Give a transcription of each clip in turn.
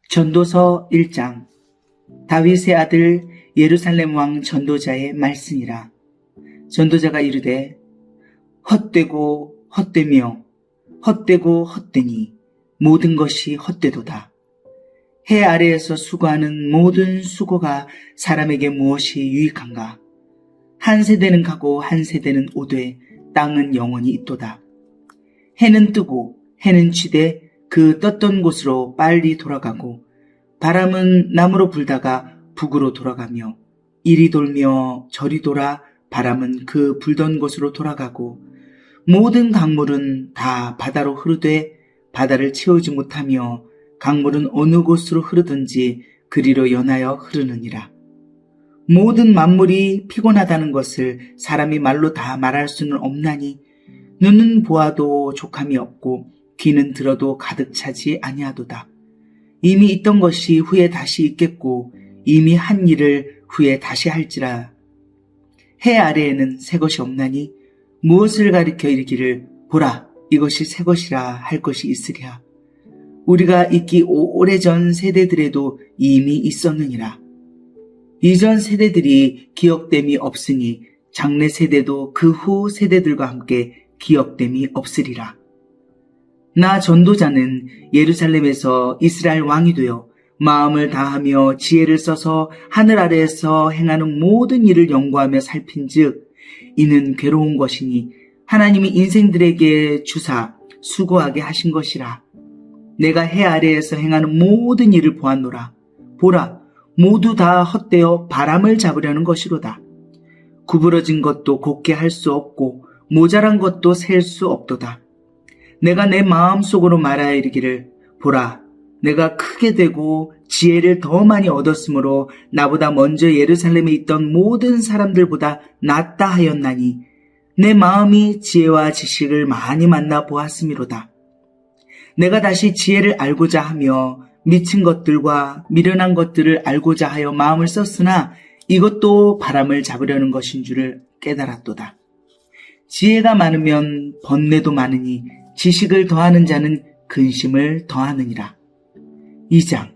전도서 1장. 다윗의 아들 예루살렘 왕 전도자의 말씀이라. 전도자가 이르되 헛되고 헛되며 헛되고 헛되니 모든 것이 헛되도다. 해 아래에서 수고하는 모든 수고가 사람에게 무엇이 유익한가? 한 세대는 가고 한 세대는 오되 땅은 영원히 있도다. 해는 뜨고 해는 지되 그 떴던 곳으로 빨리 돌아가고 바람은 남으로 불다가 북으로 돌아가며 이리 돌며 저리 돌아 바람은 그 불던 곳으로 돌아가고 모든 강물은 다 바다로 흐르되 바다를 채우지 못하며 강물은 어느 곳으로 흐르든지 그리로 연하여 흐르느니라. 모든 만물이 피곤하다는 것을 사람이 말로 다 말할 수는 없나니 눈은 보아도 족함이 없고 귀는 들어도 가득 차지 아니하도다. 이미 있던 것이 후에 다시 있겠고 이미 한 일을 후에 다시 할지라. 해 아래에는 새 것이 없나니 무엇을 가리켜 이르기를 보라 이것이 새 것이라 할 것이 있으랴. 우리가 있기 오래전 세대들에도 이미 있었느니라. 이전 세대들이 기억됨이 없으니 장래 세대도 그 후 세대들과 함께 기억됨이 없으리라. 나 전도자는 예루살렘에서 이스라엘 왕이 되어 마음을 다하며 지혜를 써서 하늘 아래에서 행하는 모든 일을 연구하며 살핀즉 이는 괴로운 것이니 하나님이 인생들에게 주사 수고하게 하신 것이라. 내가 해 아래에서 행하는 모든 일을 보았노라. 보라 모두 다 헛되어 바람을 잡으려는 것이로다. 구부러진 것도 곱게 할 수 없고 모자란 것도 셀 수 없도다. 내가 내 마음속으로 말하여 이르기를 보라 내가 크게 되고 지혜를 더 많이 얻었으므로 나보다 먼저 예루살렘에 있던 모든 사람들보다 낫다 하였나니 내 마음이 지혜와 지식을 많이 만나 보았음이로다. 내가 다시 지혜를 알고자 하며 미친 것들과 미련한 것들을 알고자 하여 마음을 썼으나 이것도 바람을 잡으려는 것인 줄을 깨달았도다. 지혜가 많으면 번뇌도 많으니 지식을 더하는 자는 근심을 더하느니라. 2장.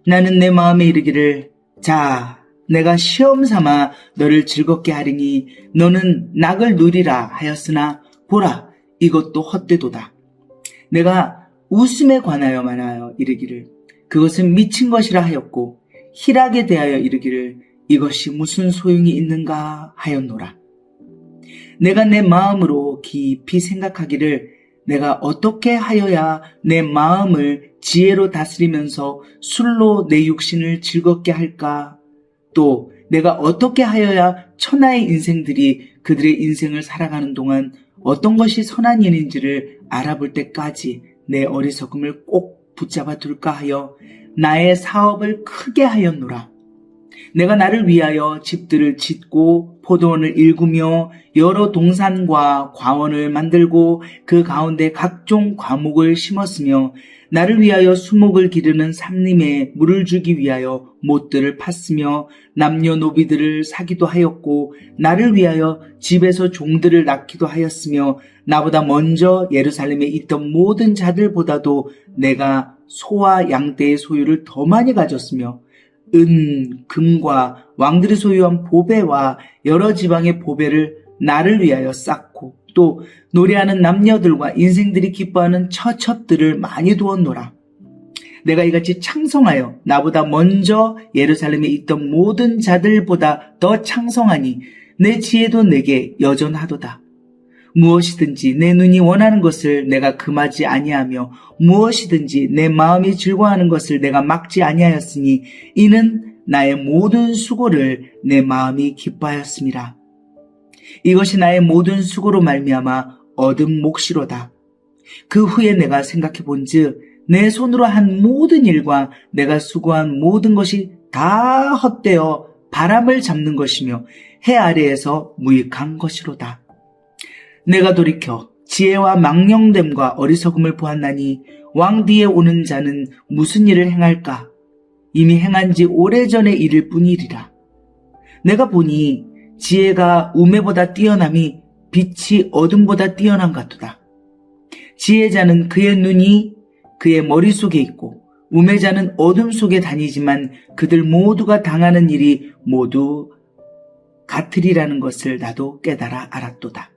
나는 내 마음에 이르기를 자 내가 시험 삼아 너를 즐겁게 하리니 너는 낙을 누리라 하였으나 보라 이것도 헛되도다. 내가 웃음에 관하여 말하여 이르기를 그것은 미친 것이라 하였고 희락에 대하여 이르기를 이것이 무슨 소용이 있는가 하였노라. 내가 내 마음으로 깊이 생각하기를 내가 어떻게 하여야 내 마음을 지혜로 다스리면서 술로 내 육신을 즐겁게 할까? 또 내가 어떻게 하여야 천하의 인생들이 그들의 인생을 살아가는 동안 어떤 것이 선한 일인지를 알아볼 때까지 내 어리석음을 꼭 붙잡아 둘까 하여 나의 사업을 크게 하였노라. 내가 나를 위하여 집들을 짓고 포도원을 일구며 여러 동산과 과원을 만들고 그 가운데 각종 과목을 심었으며 나를 위하여 수목을 기르는 삼림에 물을 주기 위하여 못들을 팠으며 남녀노비들을 사기도 하였고 나를 위하여 집에서 종들을 낳기도 하였으며 나보다 먼저 예루살렘에 있던 모든 자들보다도 내가 소와 양떼의 소유를 더 많이 가졌으며 은, 금과 왕들이 소유한 보배와 여러 지방의 보배를 나를 위하여 쌓고 또 노래하는 남녀들과 인생들이 기뻐하는 처첩들을 많이 두었노라. 내가 이같이 창성하여 나보다 먼저 예루살렘에 있던 모든 자들보다 더 창성하니 내 지혜도 내게 여전하도다. 무엇이든지 내 눈이 원하는 것을 내가 금하지 아니하며 무엇이든지 내 마음이 즐거워하는 것을 내가 막지 아니하였으니 이는 나의 모든 수고를 내 마음이 기뻐하였음이라. 이것이 나의 모든 수고로 말미암아 얻은 몫이로다. 그 후에 내가 생각해 본즉 내 손으로 한 모든 일과 내가 수고한 모든 것이 다 헛되어 바람을 잡는 것이며 해 아래에서 무익한 것이로다. 내가 돌이켜 지혜와 망령됨과 어리석음을 보았나니 왕 뒤에 오는 자는 무슨 일을 행할까? 이미 행한 지 오래전의 일일 뿐이리라. 내가 보니 지혜가 우매보다 뛰어남이 빛이 어둠보다 뛰어난 같도다. 지혜자는 그의 눈이 그의 머릿속에 있고 우매자는 어둠 속에 다니지만 그들 모두가 당하는 일이 모두 같으리라는 것을 나도 깨달아 알았도다.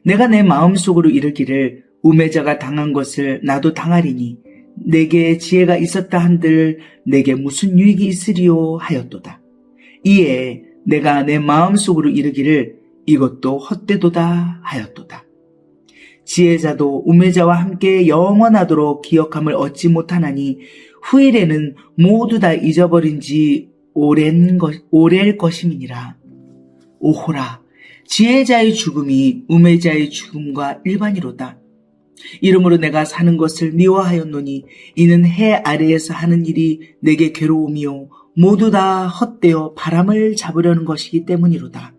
내가 내 마음속으로 이르기를 우매자가 당한 것을 나도 당하리니 내게 지혜가 있었다 한들 내게 무슨 유익이 있으리요 하였도다. 이에 내가 내 마음속으로 이르기를 이것도 헛되도다 하였도다. 지혜자도 우매자와 함께 영원하도록 기억함을 얻지 못하나니 후일에는 모두 다 잊어버린 지 오랠 것임이니라. 오호라, 지혜자의 죽음이 우매자의 죽음과 일반이로다. 이러므로 내가 사는 것을 미워하였노니 이는 해 아래에서 하는 일이 내게 괴로움이요 모두 다 헛되어 바람을 잡으려는 것이기 때문이로다.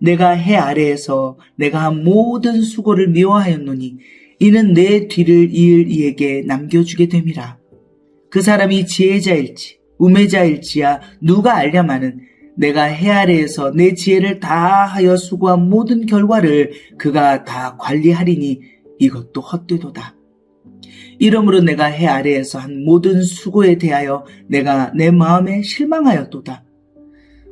내가 해 아래에서 내가 한 모든 수고를 미워하였노니 이는 내 뒤를 이을 이에게 남겨주게 됨이라. 그 사람이 지혜자일지 우매자일지야 누가 알랴마는 내가 해 아래에서 내 지혜를 다하여 수고한 모든 결과를 그가 다 관리하리니 이것도 헛되도다. 이러므로 내가 해 아래에서 한 모든 수고에 대하여 내가 내 마음에 실망하였도다.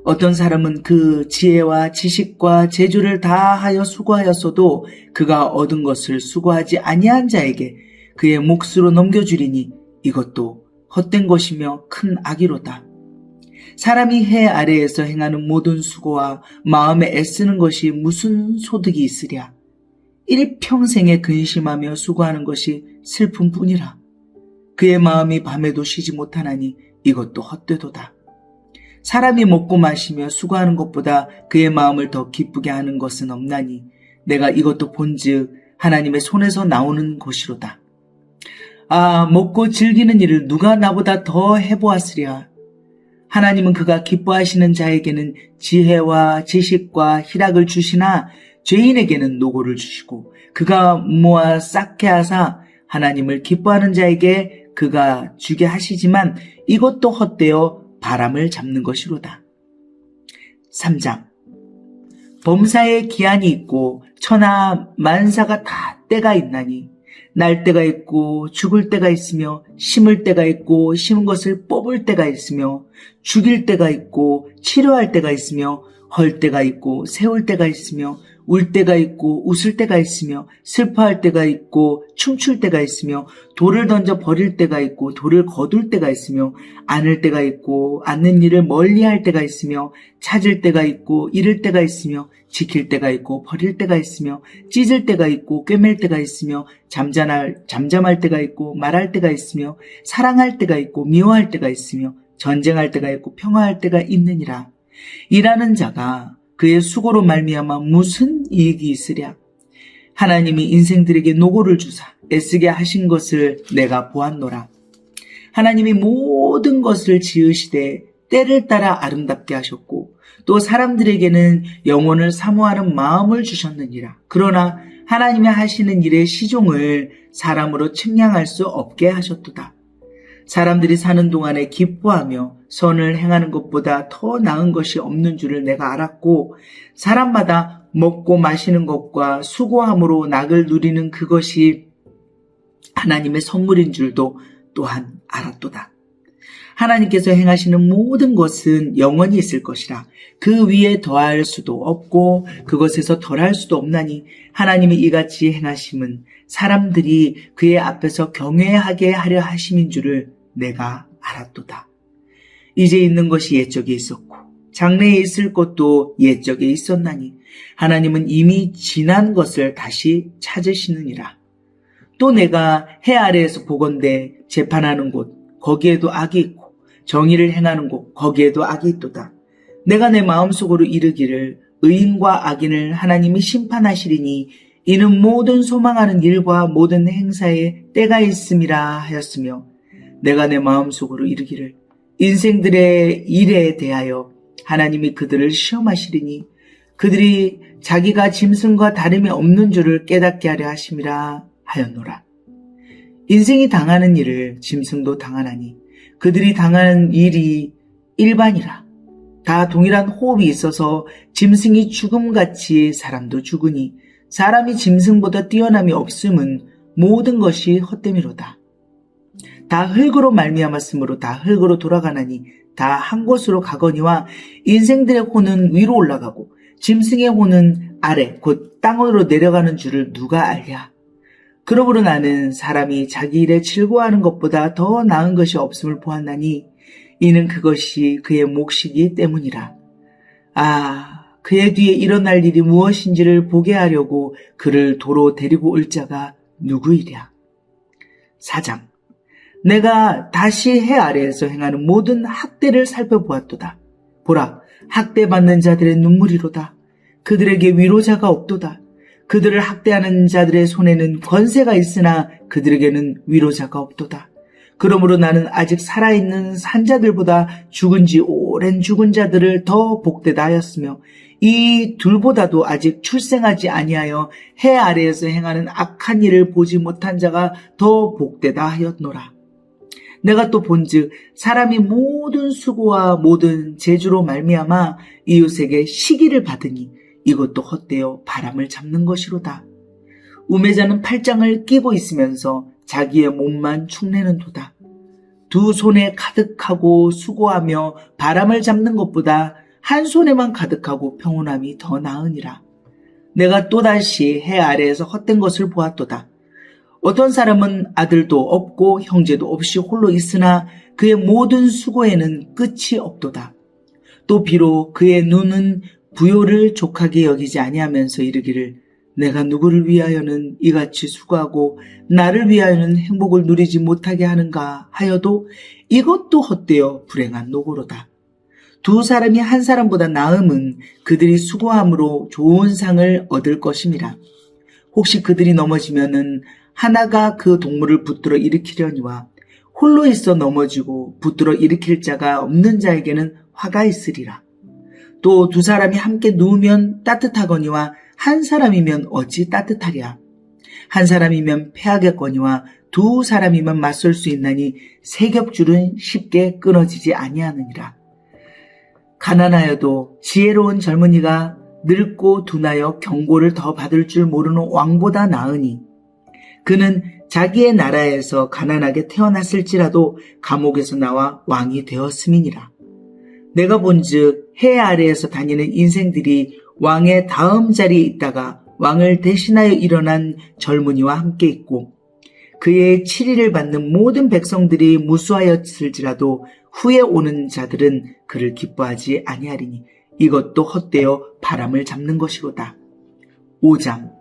어떤 사람은 그 지혜와 지식과 재주를 다하여 수고하였어도 그가 얻은 것을 수고하지 아니한 자에게 그의 몫으로 넘겨주리니 이것도 헛된 것이며 큰 악이로다. 사람이 해 아래에서 행하는 모든 수고와 마음에 애쓰는 것이 무슨 소득이 있으랴. 일평생에 근심하며 수고하는 것이 슬픔뿐이라. 그의 마음이 밤에도 쉬지 못하나니 이것도 헛되도다. 사람이 먹고 마시며 수고하는 것보다 그의 마음을 더 기쁘게 하는 것은 없나니 내가 이것도 본즉 하나님의 손에서 나오는 것이로다. 아, 먹고 즐기는 일을 누가 나보다 더 해보았으랴. 하나님은 그가 기뻐하시는 자에게는 지혜와 지식과 희락을 주시나 죄인에게는 노고를 주시고 그가 모아 쌓게 하사 하나님을 기뻐하는 자에게 그가 주게 하시지만 이것도 헛되어 바람을 잡는 것이로다. 3장. 범사에 기한이 있고 천하 만사가 다 때가 있나니 날 때가 있고 죽을 때가 있으며 심을 때가 있고 심은 것을 뽑을 때가 있으며 죽일 때가 있고 치료할 때가 있으며 헐 때가 있고 세울 때가 있으며 울 때가 있고 웃을 때가 있으며 슬퍼할 때가 있고 춤출 때가 있으며 돌을 던져 버릴 때가 있고 돌을 거둘 때가 있으며 안을 때가 있고 않는 일을 멀리할 때가 있으며 찾을 때가 있고 잃을 때가 있으며 지킬 때가 있고 버릴 때가 있으며 찢을 때가 있고 꿰맬 때가 있으며 잠잠할 때가 있고 말할 때가 있으며 사랑할 때가 있고 미워할 때가 있으며 전쟁할 때가 있고 평화할 때가 있느니라. 일하는 자가 그의 수고로 말미암아 무슨 이익이 있으랴. 하나님이 인생들에게 노고를 주사 애쓰게 하신 것을 내가 보았노라. 하나님이 모든 것을 지으시되 때를 따라 아름답게 하셨고 또 사람들에게는 영혼을 사모하는 마음을 주셨느니라. 그러나 하나님이 하시는 일의 시종을 사람으로 측량할 수 없게 하셨도다. 사람들이 사는 동안에 기뻐하며 선을 행하는 것보다 더 나은 것이 없는 줄을 내가 알았고 사람마다 먹고 마시는 것과 수고함으로 낙을 누리는 그것이 하나님의 선물인 줄도 또한 알았도다. 하나님께서 행하시는 모든 것은 영원히 있을 것이라. 그 위에 더할 수도 없고 그것에서 덜할 수도 없나니 하나님이 이같이 행하심은 사람들이 그의 앞에서 경외하게 하려 하심인 줄을 내가 알았도다. 이제 있는 것이 옛적에 있었고 장래에 있을 것도 옛적에 있었나니 하나님은 이미 지난 것을 다시 찾으시느니라. 또 내가 해 아래에서 보건대 재판하는 곳 거기에도 악이 있고 정의를 행하는 곳 거기에도 악이 있도다. 내가 내 마음속으로 이르기를 의인과 악인을 하나님이 심판하시리니 이는 모든 소망하는 일과 모든 행사에 때가 있음이라 하였으며 내가 내 마음속으로 이르기를 인생들의 일에 대하여 하나님이 그들을 시험하시리니 그들이 자기가 짐승과 다름이 없는 줄을 깨닫게 하려 하심이라 하였노라. 인생이 당하는 일을 짐승도 당하나니 그들이 당하는 일이 일반이라. 다 동일한 호흡이 있어서 짐승이 죽음같이 사람도 죽으니 사람이 짐승보다 뛰어남이 없음은 모든 것이 헛됨이로다. 다 흙으로 말미암았으므로 다 흙으로 돌아가나니 다 한 곳으로 가거니와 인생들의 혼은 위로 올라가고 짐승의 혼은 아래 곧 땅으로 내려가는 줄을 누가 알랴. 그러므로 나는 사람이 자기 일에 즐거워하는 것보다 더 나은 것이 없음을 보았나니 이는 그것이 그의 몫이기 때문이라. 그의 뒤에 일어날 일이 무엇인지를 보게 하려고 그를 도로 데리고 올 자가 누구이랴. 4장. 내가 다시 해 아래에서 행하는 모든 학대를 살펴보았도다. 보라, 학대받는 자들의 눈물이로다. 그들에게 위로자가 없도다. 그들을 학대하는 자들의 손에는 권세가 있으나 그들에게는 위로자가 없도다. 그러므로 나는 아직 살아있는 산자들보다 죽은 지 오랜 죽은 자들을 더 복되다 하였으며 이 둘보다도 아직 출생하지 아니하여 해 아래에서 행하는 악한 일을 보지 못한 자가 더 복되다 하였노라. 내가 또 본즉 사람이 모든 수고와 모든 재주로 말미암아 이웃에게 시기를 받으니 이것도 헛되어 바람을 잡는 것이로다. 우매자는 팔짱을 끼고 있으면서 자기의 몸만 축내는 도다. 두 손에 가득하고 수고하며 바람을 잡는 것보다 한 손에만 가득하고 평온함이 더 나으니라. 내가 또다시 해 아래에서 헛된 것을 보았도다. 어떤 사람은 아들도 없고 형제도 없이 홀로 있으나 그의 모든 수고에는 끝이 없도다. 또 비록 그의 눈은 부요를 족하게 여기지 아니하면서 이르기를 내가 누구를 위하여는 이같이 수고하고 나를 위하여는 행복을 누리지 못하게 하는가 하여도 이것도 헛되어 불행한 노고로다. 두 사람이 한 사람보다 나음은 그들이 수고함으로 좋은 상을 얻을 것임이라. 혹시 그들이 넘어지면은 하나가 그 동물을 붙들어 일으키려니와 홀로 있어 넘어지고 붙들어 일으킬 자가 없는 자에게는 화가 있으리라. 또 두 사람이 함께 누우면 따뜻하거니와 한 사람이면 어찌 따뜻하랴. 한 사람이면 패하겠거니와 두 사람이면 맞설 수 있나니 세 겹줄은 쉽게 끊어지지 아니하느니라. 가난하여도 지혜로운 젊은이가 늙고 둔하여 경고를 더 받을 줄 모르는 왕보다 나으니 그는 자기의 나라에서 가난하게 태어났을지라도 감옥에서 나와 왕이 되었음이니라. 내가 본즉 해 아래에서 다니는 인생들이 왕의 다음 자리에 있다가 왕을 대신하여 일어난 젊은이와 함께 있고 그의 치리를 받는 모든 백성들이 무수하였을지라도 후에 오는 자들은 그를 기뻐하지 아니하리니 이것도 헛되어 바람을 잡는 것이로다. 5장.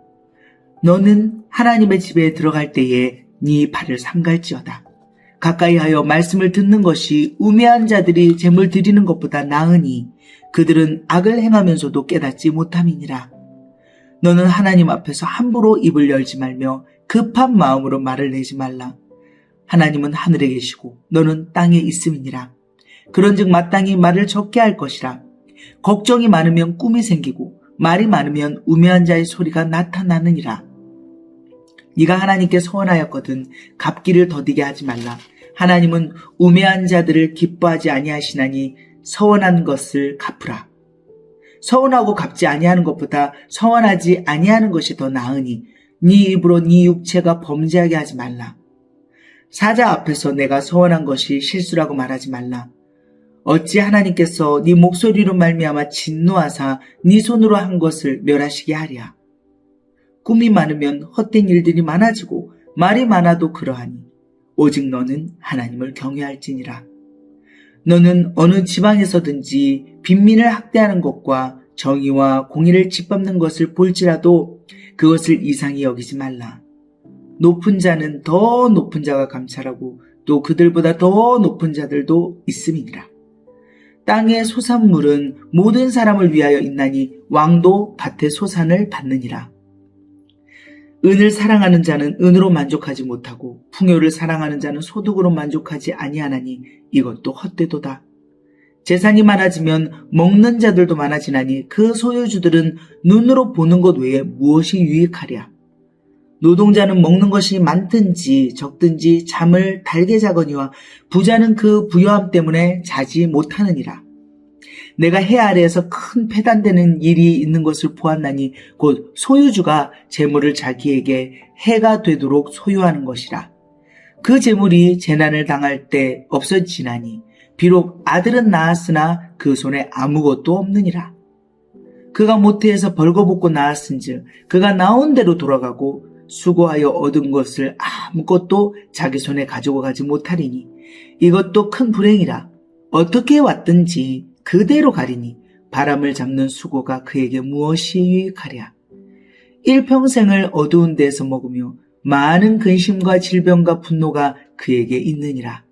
너는 하나님의 집에 들어갈 때에 네 발을 삼갈지어다. 가까이 하여 말씀을 듣는 것이 우매한 자들이 제물 드리는 것보다 나으니 그들은 악을 행하면서도 깨닫지 못함이니라. 너는 하나님 앞에서 함부로 입을 열지 말며 급한 마음으로 말을 내지 말라. 하나님은 하늘에 계시고 너는 땅에 있음이니라. 그런즉 마땅히 말을 적게 할 것이라. 걱정이 많으면 꿈이 생기고 말이 많으면 우매한 자의 소리가 나타나느니라. 네가 하나님께 서원하였거든 갚기를 더디게 하지 말라. 하나님은 우매한 자들을 기뻐하지 아니하시나니 서원한 것을 갚으라. 서원하고 갚지 아니하는 것보다 서원하지 아니하는 것이 더 나으니 네 입으로 네 육체가 범죄하게 하지 말라. 사자 앞에서 내가 서원한 것이 실수라고 말하지 말라. 어찌 하나님께서 네 목소리로 말미암아 진노하사 네 손으로 한 것을 멸하시게 하랴. 꿈이 많으면 헛된 일들이 많아지고 말이 많아도 그러하니 오직 너는 하나님을 경외할지니라. 너는 어느 지방에서든지 빈민을 학대하는 것과 정의와 공의를 짓밟는 것을 볼지라도 그것을 이상히 여기지 말라. 높은 자는 더 높은 자가 감찰하고 또 그들보다 더 높은 자들도 있음이니라. 땅의 소산물은 모든 사람을 위하여 있나니 왕도 밭의 소산을 받느니라. 은을 사랑하는 자는 은으로 만족하지 못하고 풍요를 사랑하는 자는 소득으로 만족하지 아니하나니 이것도 헛되도다. 재산이 많아지면 먹는 자들도 많아지나니 그 소유주들은 눈으로 보는 것 외에 무엇이 유익하랴. 노동자는 먹는 것이 많든지 적든지 잠을 달게 자거니와 부자는 그 부유함 때문에 자지 못하느니라. 내가 해 아래에서 큰 패단되는 일이 있는 것을 보았나니 곧 소유주가 재물을 자기에게 해가 되도록 소유하는 것이라. 그 재물이 재난을 당할 때 없어지나니 비록 아들은 낳았으나 그 손에 아무것도 없느니라. 그가 모태에서 벌거벗고 낳았은즉 그가 나온 대로 돌아가고 수고하여 얻은 것을 아무것도 자기 손에 가지고 가지 못하리니 이것도 큰 불행이라. 어떻게 왔든지 그대로 가리니 바람을 잡는 수고가 그에게 무엇이 유익하랴. 일평생을 어두운 데서 먹으며 많은 근심과 질병과 분노가 그에게 있느니라.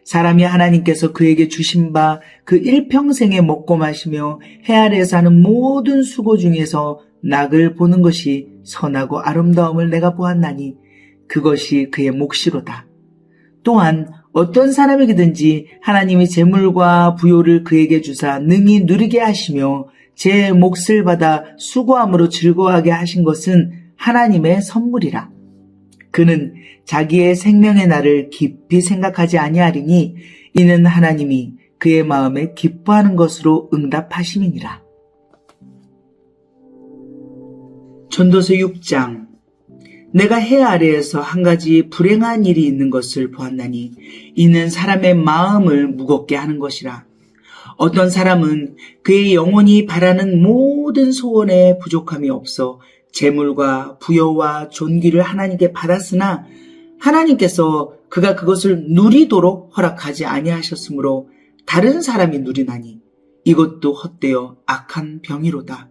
사람이 하나님께서 그에게 주신 바 그 일평생에 먹고 마시며 해 아래에서 하는 모든 수고 중에서 낙을 보는 것이 선하고 아름다움을 내가 보았나니 그것이 그의 몫이로다. 또한 어떤 사람에게든지 하나님이 재물과 부요를 그에게 주사 능히 누리게 하시며 제 몫을 받아 수고함으로 즐거워하게 하신 것은 하나님의 선물이라. 그는 자기의 생명의 날을 깊이 생각하지 아니하리니 이는 하나님이 그의 마음에 기뻐하는 것으로 응답하심이니라. 전도서 6장. 내가 해 아래에서 한 가지 불행한 일이 있는 것을 보았나니 이는 사람의 마음을 무겁게 하는 것이라. 어떤 사람은 그의 영혼이 바라는 모든 소원에 부족함이 없어 재물과 부여와 존귀를 하나님께 받았으나 하나님께서 그가 그것을 누리도록 허락하지 아니하셨으므로 다른 사람이 누리나니 이것도 헛되어 악한 병이로다.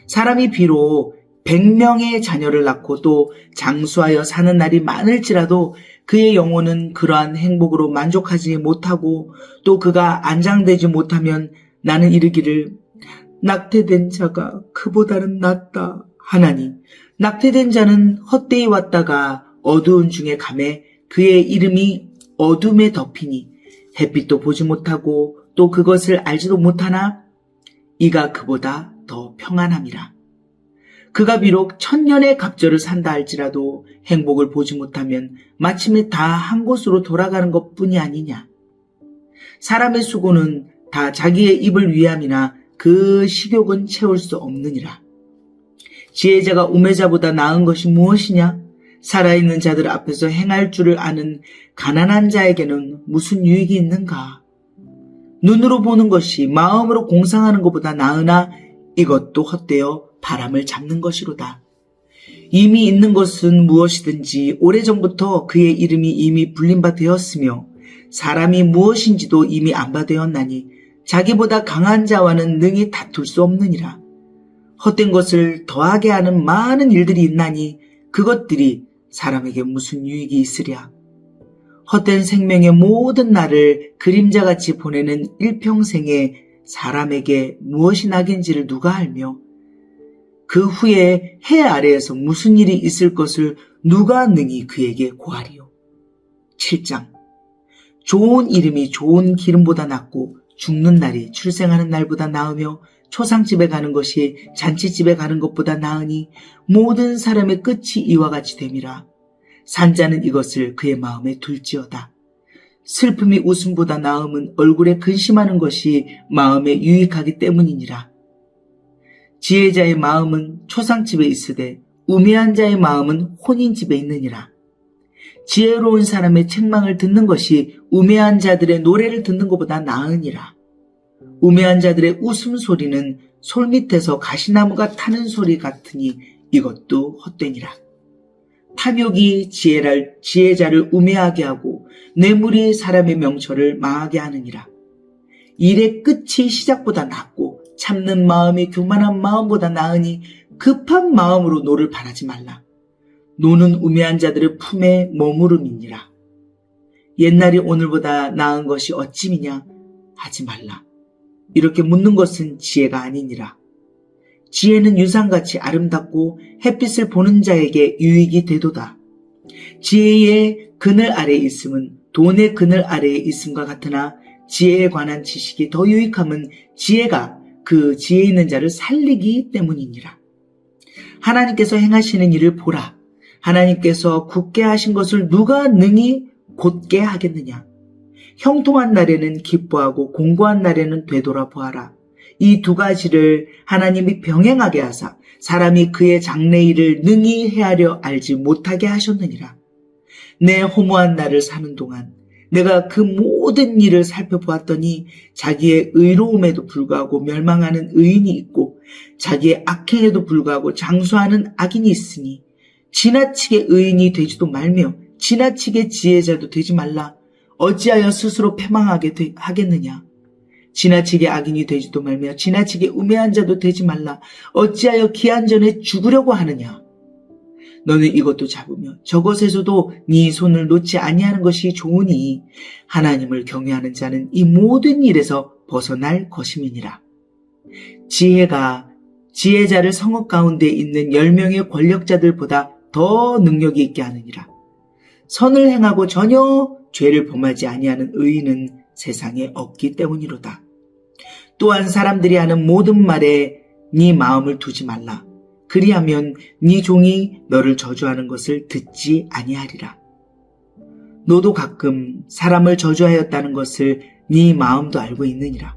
사람이 비록 100명의 자녀를 낳고 또 장수하여 사는 날이 많을지라도 그의 영혼은 그러한 행복으로 만족하지 못하고 또 그가 안장되지 못하면 나는 이르기를 낙태된 자가 그보다는 낫다 하나니 낙태된 자는 헛되이 왔다가 어두운 중에 가매 그의 이름이 어둠에 덮이니 햇빛도 보지 못하고 또 그것을 알지도 못하나 이가 그보다 더 평안함이라. 그가 비록 1000년의 갑절을 산다 할지라도 행복을 보지 못하면 마침내 다 한 곳으로 돌아가는 것뿐이 아니냐. 사람의 수고는 다 자기의 입을 위함이나 그 식욕은 채울 수 없느니라. 지혜자가 우매자보다 나은 것이 무엇이냐? 살아있는 자들 앞에서 행할 줄을 아는 가난한 자에게는 무슨 유익이 있는가? 눈으로 보는 것이 마음으로 공상하는 것보다 나으나 이것도 헛되어 바람을 잡는 것이로다. 이미 있는 것은 무엇이든지 오래전부터 그의 이름이 이미 불린 바 되었으며 사람이 무엇인지도 이미 안 바 되었나니 자기보다 강한 자와는 능히 다툴 수 없느니라. 헛된 것을 더하게 하는 많은 일들이 있나니 그것들이 사람에게 무슨 유익이 있으랴. 헛된 생명의 모든 날을 그림자같이 보내는 일평생에 사람에게 무엇이 낙인지를 누가 알며 그 후에 해 아래에서 무슨 일이 있을 것을 누가 능히 그에게 고하리요. 7장. 좋은 이름이 좋은 기름보다 낫고 죽는 날이 출생하는 날보다 나으며 초상집에 가는 것이 잔치집에 가는 것보다 나으니 모든 사람의 끝이 이와 같이 됨이라. 산자는 이것을 그의 마음에 둘지어다. 슬픔이 웃음보다 나음은 얼굴에 근심하는 것이 마음에 유익하기 때문이니라. 지혜자의 마음은 초상집에 있으되 우매한 자의 마음은 혼인집에 있느니라. 지혜로운 사람의 책망을 듣는 것이 우매한 자들의 노래를 듣는 것보다 나으니라. 우매한 자들의 웃음소리는 솔밑에서 가시나무가 타는 소리 같으니 이것도 헛되니라. 탐욕이 지혜자를 우매하게 하고 뇌물이 사람의 명철을 망하게 하느니라. 일의 끝이 시작보다 낫고 참는 마음이 교만한 마음보다 나으니 급한 마음으로 노를 바라지 말라. 노는 우매한 자들의 품에 머무름이니라. 옛날이 오늘보다 나은 것이 어찌미냐 하지 말라. 이렇게 묻는 것은 지혜가 아니니라. 지혜는 유상같이 아름답고 햇빛을 보는 자에게 유익이 되도다. 지혜의 그늘 아래에 있음은 돈의 그늘 아래에 있음과 같으나 지혜에 관한 지식이 더 유익함은 지혜가 그 지혜 있는 자를 살리기 때문이니라. 하나님께서 행하시는 일을 보라. 하나님께서 굳게 하신 것을 누가 능히 곧게 하겠느냐. 형통한 날에는 기뻐하고 공고한 날에는 되돌아보아라. 이 두 가지를 하나님이 병행하게 하사 사람이 그의 장래일을 능히 헤아려 알지 못하게 하셨느니라. 내 허무한 날을 사는 동안 내가 그 모든 일을 살펴보았더니 자기의 의로움에도 불구하고 멸망하는 의인이 있고 자기의 악행에도 불구하고 장수하는 악인이 있으니 지나치게 의인이 되지도 말며 지나치게 지혜자도 되지 말라. 어찌하여 스스로 패망하게 하겠느냐. 지나치게 악인이 되지도 말며 지나치게 우매한 자도 되지 말라. 어찌하여 기한 전에 죽으려고 하느냐. 너는 이것도 잡으며 저것에서도 네 손을 놓지 아니하는 것이 좋으니 하나님을 경외하는 자는 이 모든 일에서 벗어날 것임이니라. 지혜가 지혜자를 성읍 가운데 있는 10명의 권력자들보다 더 능력이 있게 하느니라. 선을 행하고 전혀 죄를 범하지 아니하는 의인은 세상에 없기 때문이로다. 또한 사람들이 하는 모든 말에 네 마음을 두지 말라. 그리하면 네 종이 너를 저주하는 것을 듣지 아니하리라. 너도 가끔 사람을 저주하였다는 것을 네 마음도 알고 있느니라.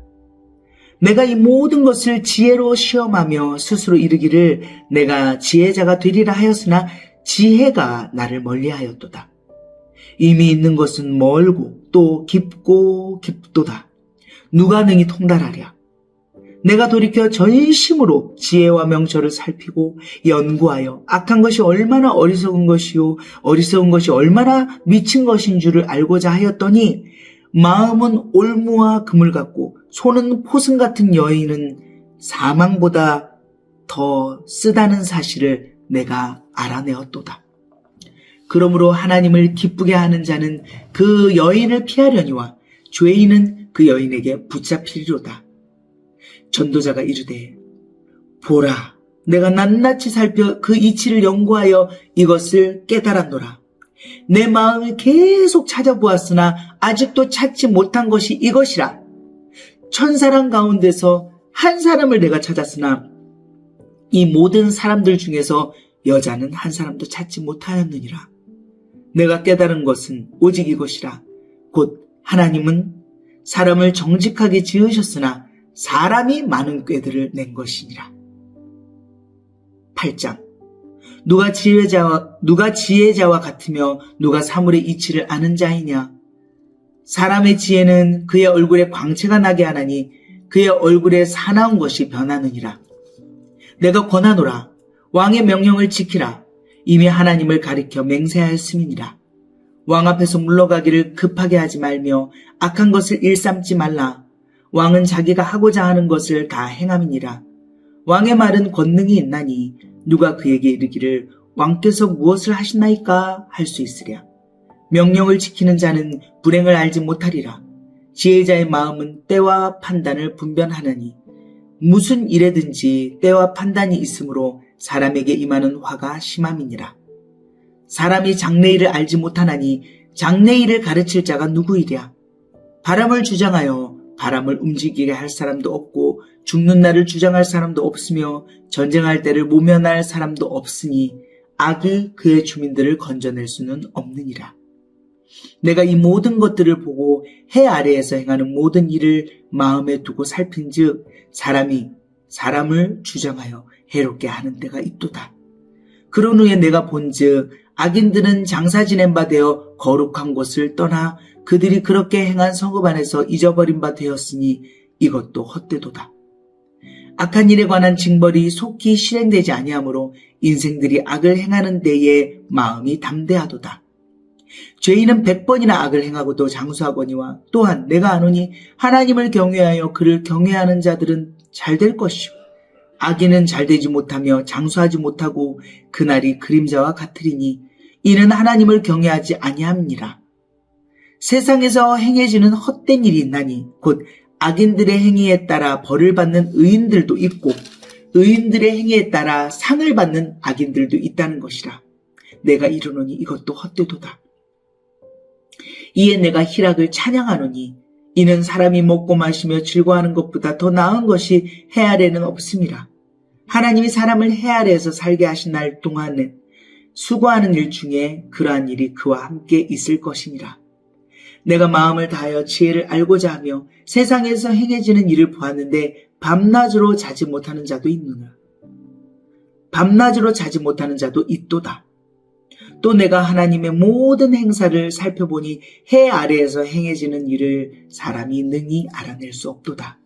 내가 이 모든 것을 지혜로 시험하며 스스로 이르기를 내가 지혜자가 되리라 하였으나 지혜가 나를 멀리하였도다. 이미 있는 것은 멀고 또 깊고 깊도다. 누가 능히 통달하랴. 내가 돌이켜 전심으로 지혜와 명철을 살피고 연구하여 악한 것이 얼마나 어리석은 것이요 어리석은 것이 얼마나 미친 것인 줄을 알고자 하였더니 마음은 올무와 금을 같고 손은 포승 같은 여인은 사망보다 더 쓰다는 사실을 내가 알아내었도다. 그러므로 하나님을 기쁘게 하는 자는 그 여인을 피하려니와 죄인은 그 여인에게 붙잡히리로다. 전도자가 이르되 보라, 내가 낱낱이 살펴 그 이치를 연구하여 이것을 깨달았노라. 내 마음을 계속 찾아보았으나 아직도 찾지 못한 것이 이것이라. 1000사람 가운데서 한 사람을 내가 찾았으나 이 모든 사람들 중에서 여자는 한 사람도 찾지 못하였느니라. 내가 깨달은 것은 오직 이것이라. 곧 하나님은 사람을 정직하게 지으셨으나 사람이 많은 꾀들을 낸 것이니라. 8장. 누가 지혜자와 같으며 누가 사물의 이치를 아는 자이냐. 사람의 지혜는 그의 얼굴에 광채가 나게 하나니 그의 얼굴에 사나운 것이 변하느니라. 내가 권하노라. 왕의 명령을 지키라. 이미 하나님을 가리켜 맹세하였음이니라. 왕 앞에서 물러가기를 급하게 하지 말며 악한 것을 일삼지 말라. 왕은 자기가 하고자 하는 것을 다 행함이니라. 왕의 말은 권능이 있나니 누가 그에게 이르기를 왕께서 무엇을 하시나이까 할 수 있으랴. 명령을 지키는 자는 불행을 알지 못하리라. 지혜자의 마음은 때와 판단을 분별하느니 무슨 일에든지 때와 판단이 있으므로 사람에게 임하는 화가 심함이니라. 사람이 장래일을 알지 못하나니 장래일을 가르칠 자가 누구이랴. 바람을 주장하여 바람을 움직이게 할 사람도 없고 죽는 날을 주장할 사람도 없으며 전쟁할 때를 모면할 사람도 없으니 악이 그의 주민들을 건져낼 수는 없느니라. 내가 이 모든 것들을 보고 해 아래에서 행하는 모든 일을 마음에 두고 살핀즉 사람이 사람을 주장하여 해롭게 하는 데가 있도다. 그런 후에 내가 본즉 악인들은 장사 지낸 바 되어 거룩한 곳을 떠나 그들이 그렇게 행한 성읍 안에서 잊어버린 바 되었으니 이것도 헛되도다. 악한 일에 관한 징벌이 속히 실행되지 아니하므로 인생들이 악을 행하는 데에 마음이 담대하도다. 죄인은 100번이나 악을 행하고도 장수하거니와 또한 내가 아노니 하나님을 경외하여 그를 경외하는 자들은 잘 될 것이요 악인은 잘되지 못하며 장수하지 못하고 그날이 그림자와 같으리니 이는 하나님을 경외하지 아니함이니라. 세상에서 행해지는 헛된 일이 있나니 곧 악인들의 행위에 따라 벌을 받는 의인들도 있고 의인들의 행위에 따라 상을 받는 악인들도 있다는 것이라. 내가 이르노니 이것도 헛되도다. 이에 내가 희락을 찬양하노니 이는 사람이 먹고 마시며 즐거워하는 것보다 더 나은 것이 해 아래는 없음이라. 하나님이 사람을 해 아래에서 살게 하신 날 동안에 수고하는 일 중에 그러한 일이 그와 함께 있을 것이니라. 내가 마음을 다하여 지혜를 알고자 하며 세상에서 행해지는 일을 보았는데 밤낮으로 자지 못하는 자도 있느냐. 밤낮으로 자지 못하는 자도 있도다. 또 내가 하나님의 모든 행사를 살펴보니 해 아래에서 행해지는 일을 사람이 능히 알아낼 수 없도다.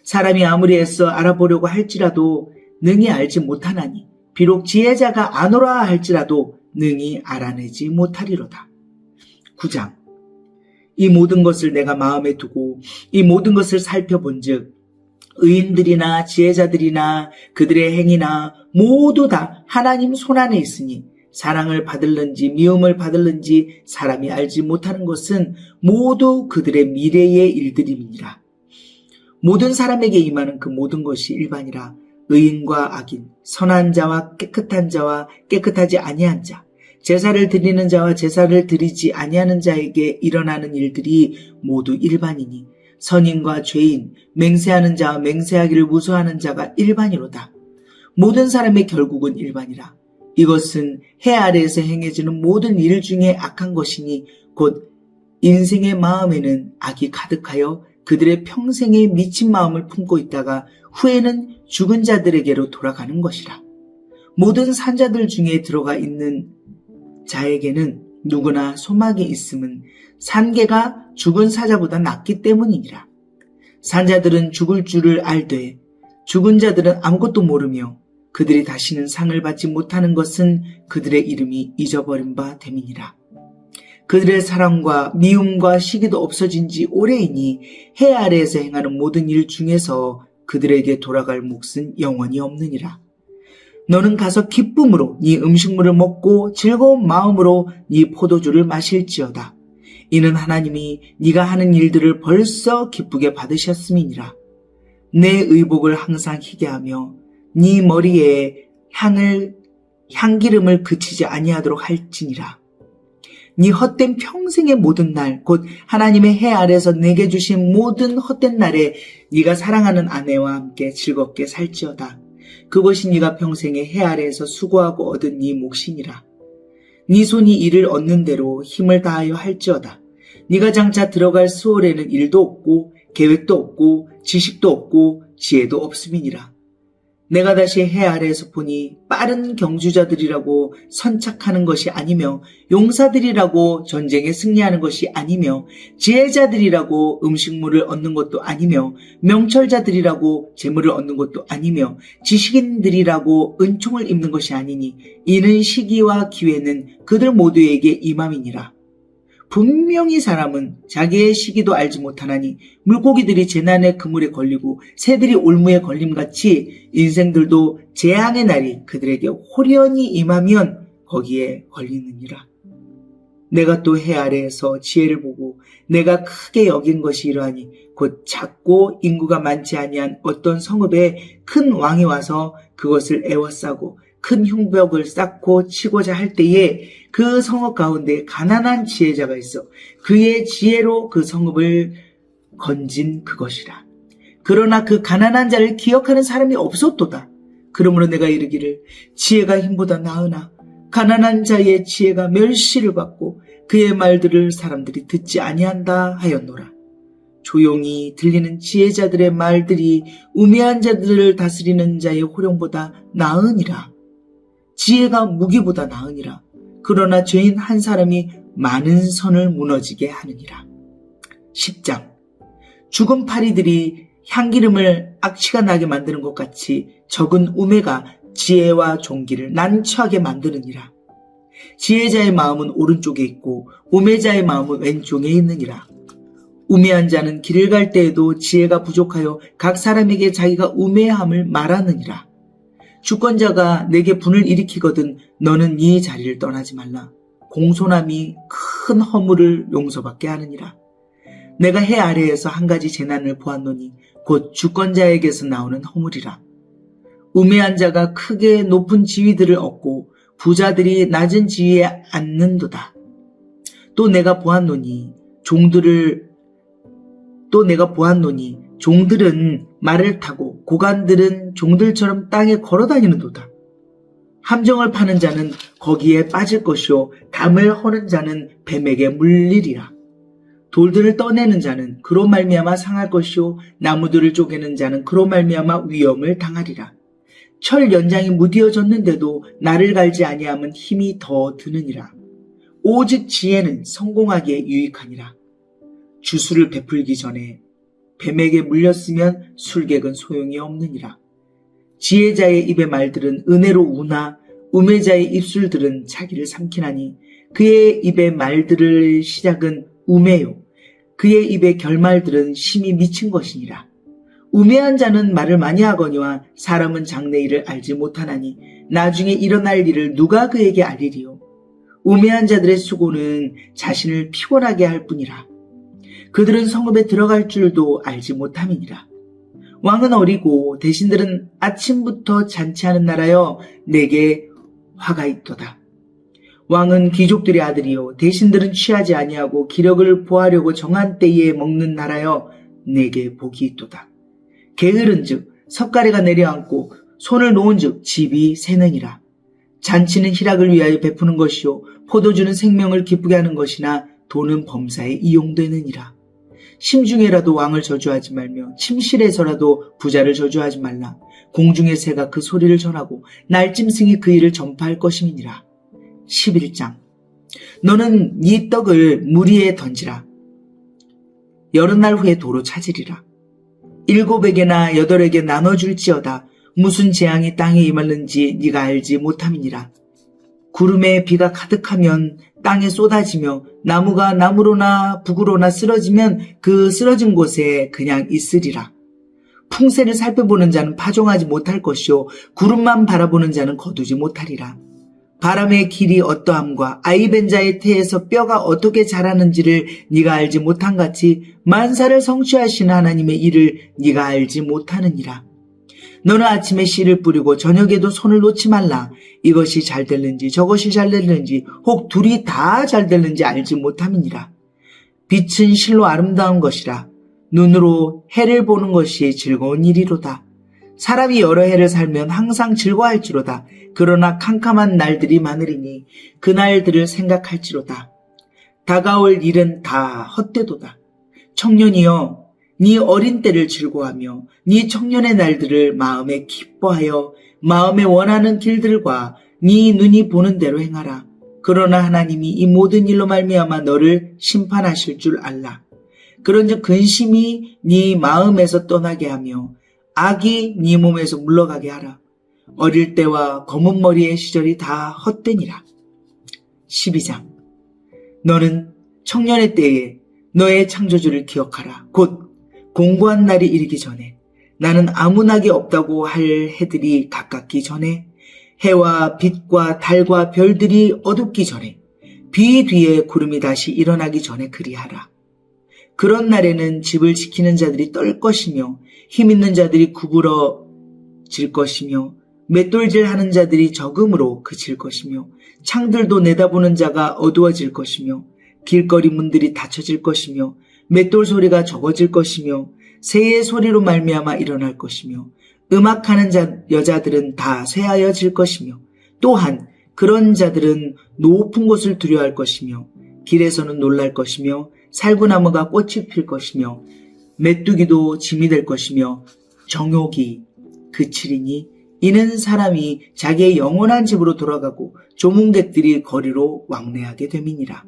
사람이 아무리 애써 알아보려고 할지라도 능히 알지 못하나니 비록 지혜자가 아노라 할지라도 능히 알아내지 못하리로다. 9장. 이 모든 것을 내가 마음에 두고 이 모든 것을 살펴본즉 의인들이나 지혜자들이나 그들의 행위나 모두 다 하나님 손안에 있으니 사랑을 받을는지 미움을 받을는지 사람이 알지 못하는 것은 모두 그들의 미래의 일들임이니라. 모든 사람에게 임하는 그 모든 것이 일반이라. 의인과 악인, 선한 자와 깨끗한 자와 깨끗하지 아니한 자, 제사를 드리는 자와 제사를 드리지 아니하는 자에게 일어나는 일들이 모두 일반이니 선인과 죄인, 맹세하는 자와 맹세하기를 무서워하는 자가 일반이로다. 모든 사람의 결국은 일반이라. 이것은 해 아래에서 행해지는 모든 일 중에 악한 것이니 곧 인생의 마음에는 악이 가득하여 그들의 평생에 미친 마음을 품고 있다가 후에는 죽은 자들에게로 돌아가는 것이라. 모든 산자들 중에 들어가 있는 자에게는 누구나 소망이 있음은 산개가 죽은 사자보다 낫기 때문이니라. 산자들은 죽을 줄을 알되 죽은 자들은 아무것도 모르며 그들이 다시는 상을 받지 못하는 것은 그들의 이름이 잊어버린 바 됨이니라. 그들의 사랑과 미움과 시기도 없어진 지 오래이니 해 아래에서 행하는 모든 일 중에서 그들에게 돌아갈 몫은 영원히 없느니라. 너는 가서 기쁨으로 네 음식물을 먹고 즐거운 마음으로 네 포도주를 마실지어다. 이는 하나님이 네가 하는 일들을 벌써 기쁘게 받으셨음이니라. 내 의복을 항상 희게 하며 네 머리에 향기름을 그치지 아니하도록 할지니라. 네 헛된 평생의 모든 날, 곧 하나님의 해 아래서 내게 주신 모든 헛된 날에 네가 사랑하는 아내와 함께 즐겁게 살지어다. 그것이 네가 평생에 해 아래에서 수고하고 얻은 네 몫이니라. 네 손이 이를 얻는 대로 힘을 다하여 할지어다. 네가 장차 들어갈 수월에는 일도 없고 계획도 없고 지식도 없고 지혜도 없음이니라. 내가 다시 해 아래에서 보니 빠른 경주자들이라고 선착하는 것이 아니며 용사들이라고 전쟁에 승리하는 것이 아니며 지혜자들이라고 음식물을 얻는 것도 아니며 명철자들이라고 재물을 얻는 것도 아니며 지식인들이라고 은총을 입는 것이 아니니 이는 시기와 기회는 그들 모두에게 임함이니라. 분명히 사람은 자기의 시기도 알지 못하나니 물고기들이 재난의 그물에 걸리고 새들이 올무에 걸림같이 인생들도 재앙의 날이 그들에게 홀연히 임하면 거기에 걸리느니라. 내가 또 해 아래에서 지혜를 보고 내가 크게 여긴 것이 이러하니 곧 작고 인구가 많지 아니한 어떤 성읍에 큰 왕이 와서 그것을 에워싸고 큰 흉벽을 쌓고 치고자 할 때에 그 성읍 가운데 가난한 지혜자가 있어 그의 지혜로 그 성읍을 건진 그것이라. 그러나 그 가난한 자를 기억하는 사람이 없었도다. 그러므로 내가 이르기를 지혜가 힘보다 나으나 가난한 자의 지혜가 멸시를 받고 그의 말들을 사람들이 듣지 아니한다 하였노라. 조용히 들리는 지혜자들의 말들이 우매한 자들을 다스리는 자의 호령보다 나으니라. 지혜가 무기보다 나으니라. 그러나 죄인 한 사람이 많은 선을 무너지게 하느니라. 10장. 죽은 파리들이 향기름을 악취가 나게 만드는 것 같이 적은 우매가 지혜와 종기를 난처하게 만드느니라. 지혜자의 마음은 오른쪽에 있고 우매자의 마음은 왼쪽에 있느니라. 우매한 자는 길을 갈 때에도 지혜가 부족하여 각 사람에게 자기가 우매함을 말하느니라. 주권자가 내게 분을 일으키거든 너는 네 자리를 떠나지 말라. 공손함이 큰 허물을 용서받게 하느니라. 내가 해 아래에서 한 가지 재난을 보았노니 곧 주권자에게서 나오는 허물이라. 우매한 자가 크게 높은 지위들을 얻고 부자들이 낮은 지위에 앉는도다. 또 내가 보았노니 종들은 말을 타고 고관들은 종들처럼 땅에 걸어다니는도다. 함정을 파는 자는 거기에 빠질 것이요 담을 허는 자는 뱀에게 물리리라. 돌들을 떠내는 자는 그로 말미암아 상할 것이요 나무들을 쪼개는 자는 그로 말미암아 위험을 당하리라. 철 연장이 무디어졌는데도 나를 갈지 아니하면 힘이 더 드느니라. 오직 지혜는 성공하기에 유익하니라. 주술을 베풀기 전에 뱀에게 물렸으면 술객은 소용이 없느니라. 지혜자의 입의 말들은 은혜로 우나 우매자의 입술들은 자기를 삼키나니 그의 입의 말들을 시작은 우매요. 그의 입의 결말들은 심히 미친 것이니라. 우매한 자는 말을 많이 하거니와 사람은 장래 일을 알지 못하나니 나중에 일어날 일을 누가 그에게 알리리요. 우매한 자들의 수고는 자신을 피곤하게 할 뿐이라. 그들은 성읍에 들어갈 줄도 알지 못함이니라. 왕은 어리고 대신들은 아침부터 잔치하는 나라여 내게 화가 있도다. 왕은 귀족들의 아들이요 대신들은 취하지 아니하고 기력을 보하려고 정한 때에 먹는 나라여 내게 복이 있도다. 게으른즉 석가래가 내려앉고 손을 놓은즉 집이 새느니라. 잔치는 희락을 위하여 베푸는 것이요 포도주는 생명을 기쁘게 하는 것이나 돈은 범사에 이용되느니라. 심중에라도 왕을 저주하지 말며 침실에서라도 부자를 저주하지 말라. 공중의 새가 그 소리를 전하고 날짐승이 그 일을 전파할 것임이니라. 11장. 너는 네 떡을 물 위에 던지라. 여러 날 후에 도로 찾으리라. 7에게나 8에게 나눠줄지어다. 무슨 재앙이 땅에 임하는지 네가 알지 못함이니라. 구름에 비가 가득하면 땅에 쏟아지며 나무가 나무로나 북으로나 쓰러지면 그 쓰러진 곳에 그냥 있으리라. 풍세를 살펴보는 자는 파종하지 못할 것이요 구름만 바라보는 자는 거두지 못하리라. 바람의 길이 어떠함과 아이벤 자의 태에서 뼈가 어떻게 자라는지를 네가 알지 못한 같이 만사를 성취하시는 하나님의 일을 네가 알지 못하느니라. 너는 아침에 씨를 뿌리고 저녁에도 손을 놓지 말라. 이것이 잘 될는지 저것이 잘 될는지 혹 둘이 다 잘 될는지 알지 못함이니라. 빛은 실로 아름다운 것이라. 눈으로 해를 보는 것이 즐거운 일이로다. 사람이 여러 해를 살면 항상 즐거워할지로다. 그러나 캄캄한 날들이 많으리니 그 날들을 생각할지로다. 다가올 일은 다 헛되도다. 청년이여 네 어린 때를 즐거워하며 네 청년의 날들을 마음에 기뻐하여 마음에 원하는 길들과 네 눈이 보는 대로 행하라. 그러나 하나님이 이 모든 일로 말미암아 너를 심판하실 줄 알라. 그런즉 근심이 네 마음에서 떠나게 하며 악이 네 몸에서 물러가게 하라. 어릴 때와 검은 머리의 시절이 다 헛되니라. 12장. 너는 청년의 때에 너의 창조주를 기억하라. 곧 공고한 날이 이르기 전에 나는 아무 낙이 없다고 할 해들이 가깝기 전에 해와 빛과 달과 별들이 어둡기 전에 비 뒤에 구름이 다시 일어나기 전에 그리하라. 그런 날에는 집을 지키는 자들이 떨 것이며 힘 있는 자들이 구부러질 것이며 맷돌질 하는 자들이 적음으로 그칠 것이며 창들도 내다보는 자가 어두워질 것이며 길거리 문들이 닫혀질 것이며 맷돌 소리가 적어질 것이며 새의 소리로 말미암아 일어날 것이며 음악하는 여자들은 다 쇠하여질 것이며 또한 그런 자들은 높은 곳을 두려워할 것이며 길에서는 놀랄 것이며 살구나무가 꽃이 필 것이며 메뚜기도 짐이 될 것이며 정욕이 그치리니 이는 사람이 자기의 영원한 집으로 돌아가고 조문객들이 거리로 왕래하게 됨이니라.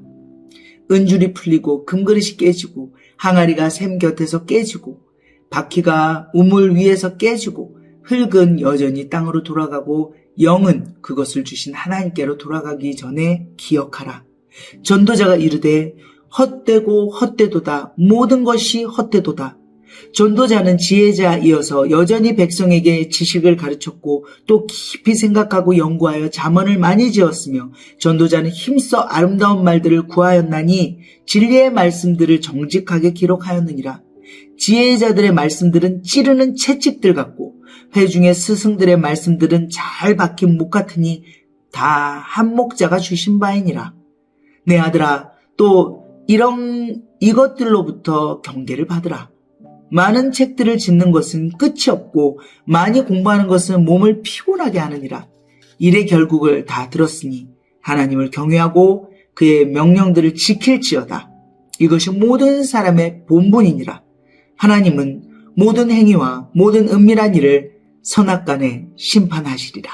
은줄이 풀리고 금그릇이 깨지고 항아리가 샘 곁에서 깨지고 바퀴가 우물 위에서 깨지고 흙은 여전히 땅으로 돌아가고 영은 그것을 주신 하나님께로 돌아가기 전에 기억하라. 전도자가 이르되 헛되고 헛되도다. 모든 것이 헛되도다. 전도자는 지혜자이어서 여전히 백성에게 지식을 가르쳤고 또 깊이 생각하고 연구하여 잠언을 많이 지었으며 전도자는 힘써 아름다운 말들을 구하였나니 진리의 말씀들을 정직하게 기록하였느니라. 지혜자들의 말씀들은 찌르는 채찍들 같고 회중의 스승들의 말씀들은 잘 박힌 목 같으니 다 한 목자가 주신 바이니라. 내 아들아, 또 이것들로부터 경계를 받으라. 많은 책들을 짓는 것은 끝이 없고 많이 공부하는 것은 몸을 피곤하게 하느니라. 일의 결국을 다 들었으니 하나님을 경외하고 그의 명령들을 지킬지어다. 이것이 모든 사람의 본분이니라. 하나님은 모든 행위와 모든 은밀한 일을 선악간에 심판하시리라.